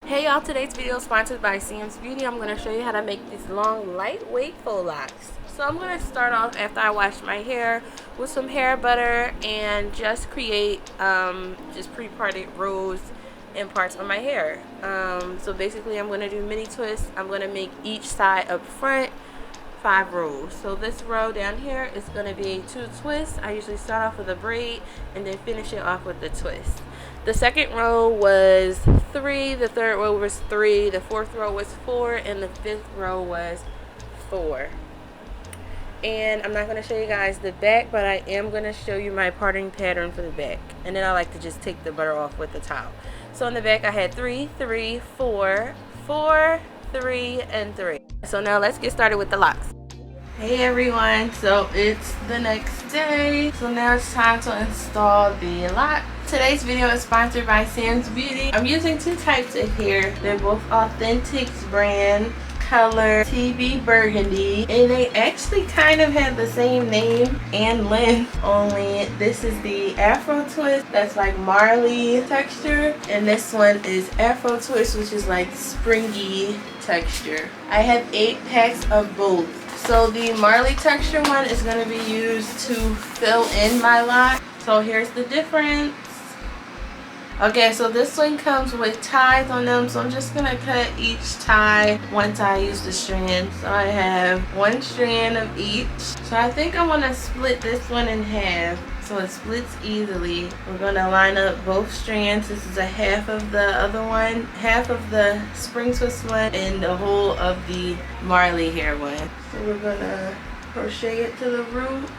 Hey y'all, today's video is sponsored by Sam's Beauty. I'm going to show you how to make these long, lightweight faux locks. So I'm going to start off after I wash my hair with some hair butter and just create just pre-parted rows and parts on my hair. So basically I'm going to do mini twists. I'm going to make each side up front 5 rows. So this row down here is going to be 2 twists. I usually start off with a braid and then finish it off with the twist. The second row was 3, the third row was 3, the fourth row was 4, and the fifth row was 4. And I'm not going to show you guys the back, but I am going to show you my parting pattern for the back. And then I like to just take the butter off with the towel. So in the back I had 3, 3, 4, 4, 3, and 3. So now let's get started with the locks. Hey everyone, so it's the next day. So now it's time to install the lock. Today's video is sponsored by Sam's Beauty. I'm using 2 types of hair. They're both Authentics brand, color TB Burgundy, and they actually kind of have the same name and length, only this is the Afro twist that's like Marley texture, and this one is Afro twist, which is like springy texture. I have 8 packs of both. So the Marley texture one is going to be used to fill in my lock. So here's the difference. Okay, so this one comes with ties on them, so I'm just going to cut each tie once I use the strand. So I have 1 strand of each. So I think I want to split this one in half so it splits easily. We're going to line up both strands. This is a half of the other one, half of the spring twist one, and the whole of the Marley hair one. So we're going to crochet it to the root.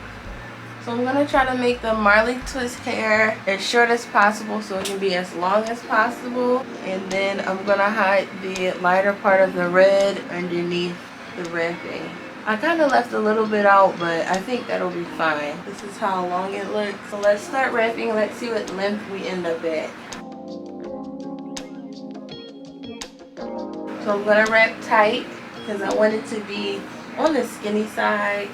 So I'm going to try to make the Marley twist hair as short as possible so it can be as long as possible. And then I'm going to hide the lighter part of the red underneath the wrapping. I kind of left a little bit out, but I think that'll be fine. This is how long it looks. So let's start wrapping. Let's see what length we end up at. So I'm going to wrap tight because I want it to be on the skinny side.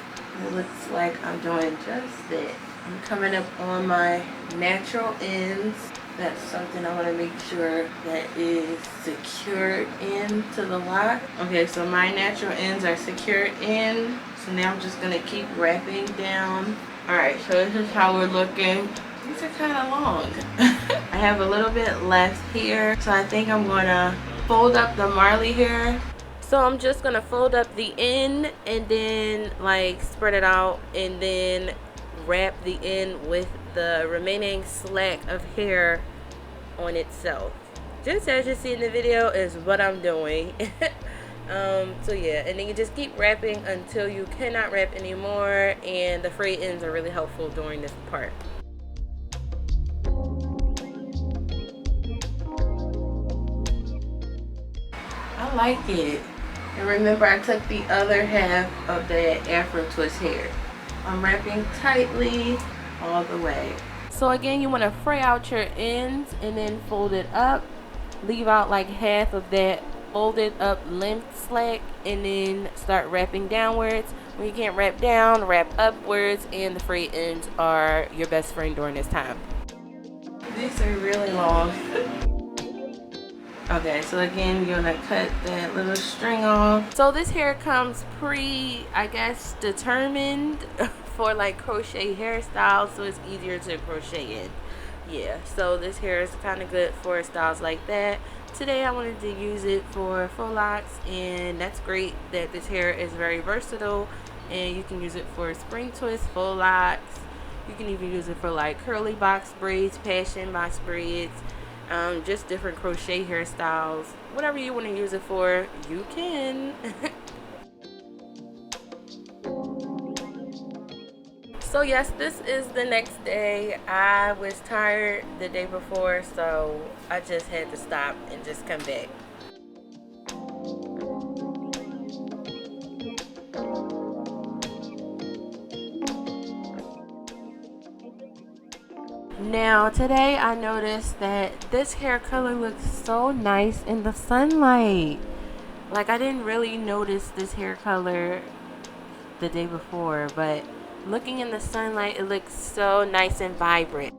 It looks like I'm doing just that. I'm coming up on my natural ends. That's something I want to make sure that is secured into the lock. Okay, so my natural ends are secured in. So now I'm just going to keep wrapping down. Alright, so this is how we're looking. These are kind of long. I have a little bit left here. So I think I'm going to fold up the Marley hair. So I'm just going to fold up the end and then like spread it out and then wrap the end with the remaining slack of hair on itself. Just as you see in the video is what I'm doing. So yeah, and then you just keep wrapping until you cannot wrap anymore, and the frayed ends are really helpful during this part. I like it. And remember, I took the other half of that Afro twist hair. I'm wrapping tightly all the way. So again, you want to fray out your ends and then fold it up. Leave out like half of that folded up length slack and then start wrapping downwards. When you can't wrap down, wrap upwards, and the frayed ends are your best friend during this time. These are really long. Okay, so again, you're gonna cut that little string off. So this hair comes I guess, determined for like crochet hairstyles, so it's easier to crochet in. Yeah, so this hair is kind of good for styles like that. Today I wanted to use it for faux locks, and that's great that this hair is very versatile, and you can use it for spring twists, faux locks. You can even use it for like curly box braids, passion box braids. Just different crochet hairstyles. Whatever you want to use it for, you can. So yes, this is the next day. I was tired the day before, so I just had to stop and just come back. Now today I noticed that this hair color looks so nice in the sunlight. Like, I didn't really notice this hair color the day before, but looking in the sunlight, it looks so nice and vibrant.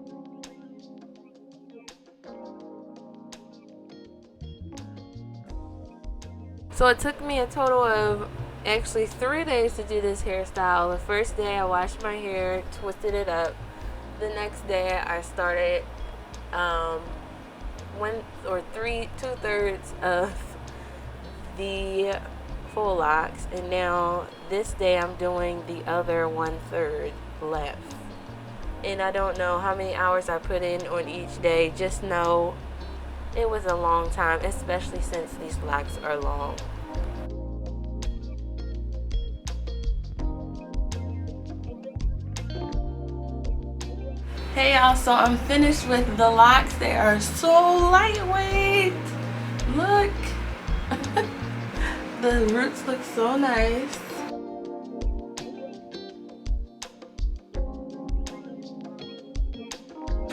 So it took me a total of actually 3 days to do this hairstyle. The first day I washed my hair, twisted it up. The next day I started 2/3 of the full locks, and now this day I'm doing the other 1/3 left. And I don't know how many hours I put in on each day, just know it was a long time, especially since these locks are long. Hey y'all, so I'm finished with the locks. They are so lightweight. Look. The roots look so nice.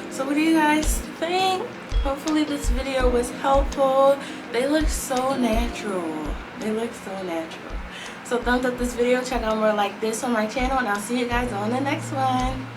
So what do you guys think? Hopefully this video was helpful. They look so natural. They look so natural. So thumbs up this video, check out more like this on my channel, and I'll see you guys on the next one.